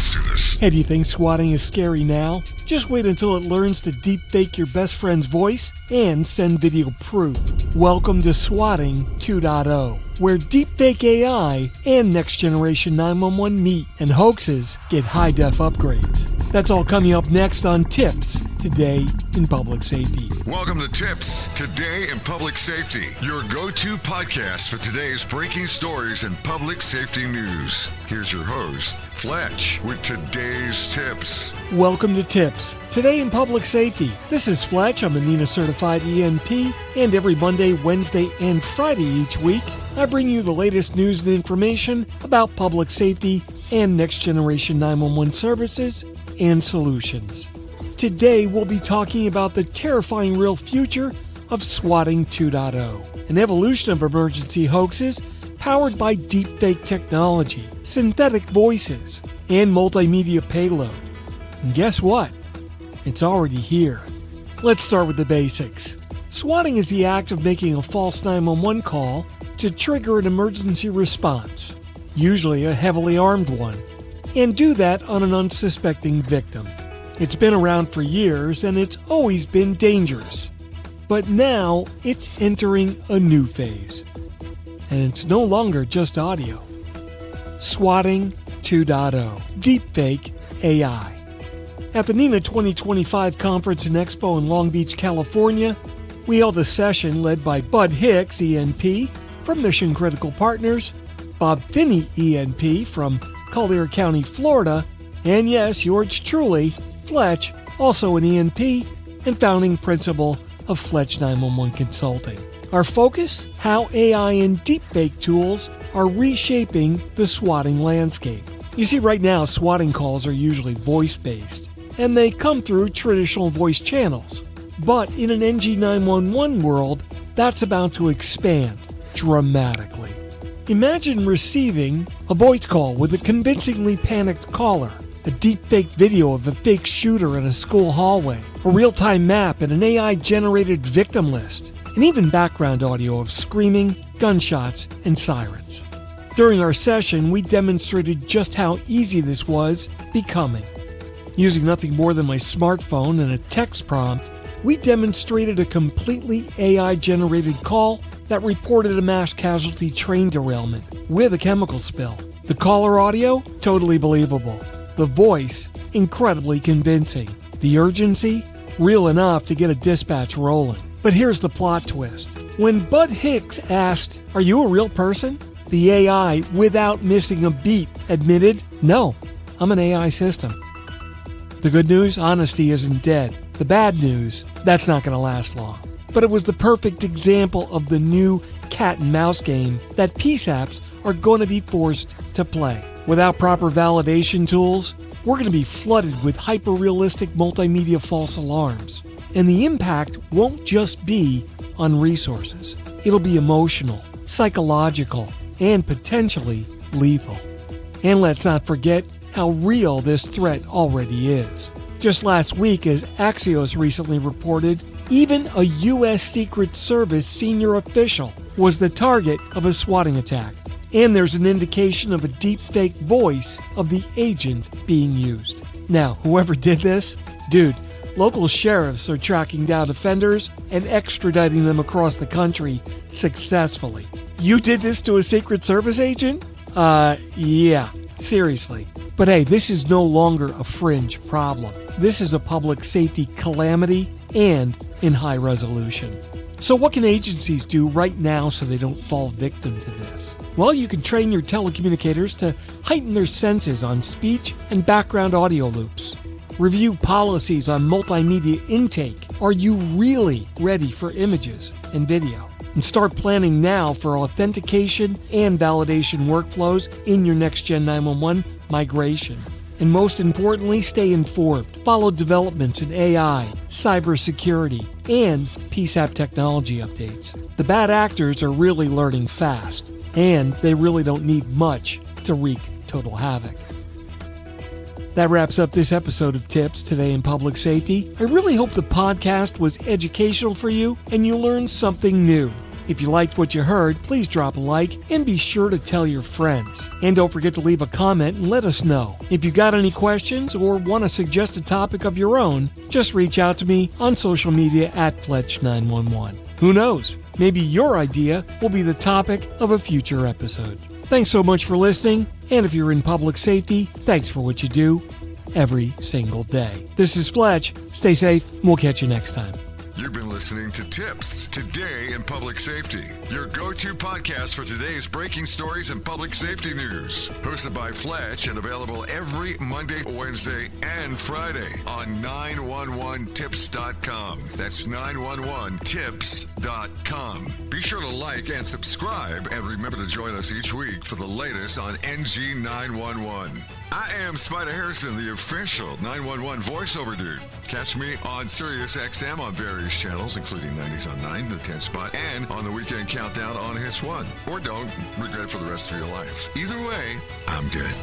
Let's do this. Hey, do you think swatting is scary now? Just wait until it learns to deepfake your best friend's voice and send video proof. Welcome to Swatting 2.0, where deepfake AI and next generation 911 meet and hoaxes get high-def upgrades. That's all coming up next on TiPS, Today in Public Safety. Welcome to TiPS, Today in Public Safety, your go-to podcast for today's breaking stories and public safety news. Here's your host, Fletch, with today's tips. Welcome to TiPS, Today in Public Safety. This is Fletch. I'm a NENA certified ENP, and every Monday, Wednesday, and Friday each week, I bring you the latest news and information about public safety and next generation 911 services and solutions. Today, we'll be talking about the terrifying real future of Swatting 2.0, an evolution of emergency hoaxes powered by deepfake technology, synthetic voices, and multimedia payload. And guess what? It's already here. Let's start with the basics. Swatting is the act of making a false 911 call to trigger an emergency response, usually a heavily armed one, and do that on an unsuspecting victim. It's been around for years and it's always been dangerous. But now it's entering a new phase. And it's no longer just audio. Swatting 2.0, Deepfake AI. At the NENA 2025 Conference and Expo in Long Beach, California, we held a session led by Bud Hicks, ENP, from Mission Critical Partners, Bob Finney, ENP, from Collier County, Florida, and yes, yours truly, Fletch, also an ENP and founding principal of Fletch 911 Consulting. Our focus? How AI and deepfake tools are reshaping the swatting landscape. You see, right now, swatting calls are usually voice-based, and they come through traditional voice channels. But in an NG911 world, that's about to expand dramatically. Imagine receiving a voice call with a convincingly panicked caller, a deepfake video of a fake shooter in a school hallway, a real-time map and an AI-generated victim list, and even background audio of screaming, gunshots, and sirens. During our session, we demonstrated just how easy this was becoming. Using nothing more than my smartphone and a text prompt, we demonstrated a completely AI-generated call that reported a mass casualty train derailment with a chemical spill. The caller audio? Totally believable. The voice, incredibly convincing. The urgency, real enough to get a dispatch rolling. But here's the plot twist. When Bud Hicks asked, "Are you a real person?" the AI, without missing a beat, admitted, "No, I'm an AI system." The good news? Honesty isn't dead. The bad news? That's not going to last long. But it was the perfect example of the new cat and mouse game that PSAPs are going to be forced to play. Without proper validation tools, we're going to be flooded with hyper-realistic multimedia false alarms. And the impact won't just be on resources. It'll be emotional, psychological, and potentially lethal. And let's not forget how real this threat already is. Just last week, as Axios recently reported, even a U.S. Secret Service senior official was the target of a swatting attack. And there's an indication of a deepfake voice of the agent being used. Now, whoever did this, dude, local sheriffs are tracking down offenders and extraditing them across the country successfully. You did this to a Secret Service agent? Yeah, seriously. But hey, this is no longer a fringe problem. This is a public safety calamity and in high resolution. So what can agencies do right now so they don't fall victim to this? Well, you can train your telecommunicators to heighten their senses on speech and background audio loops. Review policies on multimedia intake. Are you really ready for images and video? And start planning now for authentication and validation workflows in your next-gen 911 migration. And most importantly, stay informed. Follow developments in AI, cybersecurity, and PSAP technology updates. The bad actors are really learning fast, and they really don't need much to wreak total havoc. That wraps up this episode of TiPS Today in Public Safety. I really hope the podcast was educational for you and you learned something new. If you liked what you heard, please drop a like and be sure to tell your friends. And don't forget to leave a comment and let us know. If you got any questions or want to suggest a topic of your own, just reach out to me on social media at Fletch911. Who knows? Maybe your idea will be the topic of a future episode. Thanks so much for listening, and if you're in public safety, thanks for what you do every single day. This is Fletch. Stay safe, and we'll catch you next time. You've been listening to TiPS, Today in Public Safety, your go-to podcast for today's breaking stories and public safety news. Hosted by Fletch and available every Monday, Wednesday, and Friday on 911tips.com. That's 911tips.com. Be sure to like and subscribe, and remember to join us each week for the latest on NG 911. I am Spider Harrison, the official 911 voiceover dude. Catch me on Sirius XM on various channels, including 90s on 9, the 10 spot, and on the Weekend Countdown on Hits 1. Or don't regret it for the rest of your life. Either way, I'm good.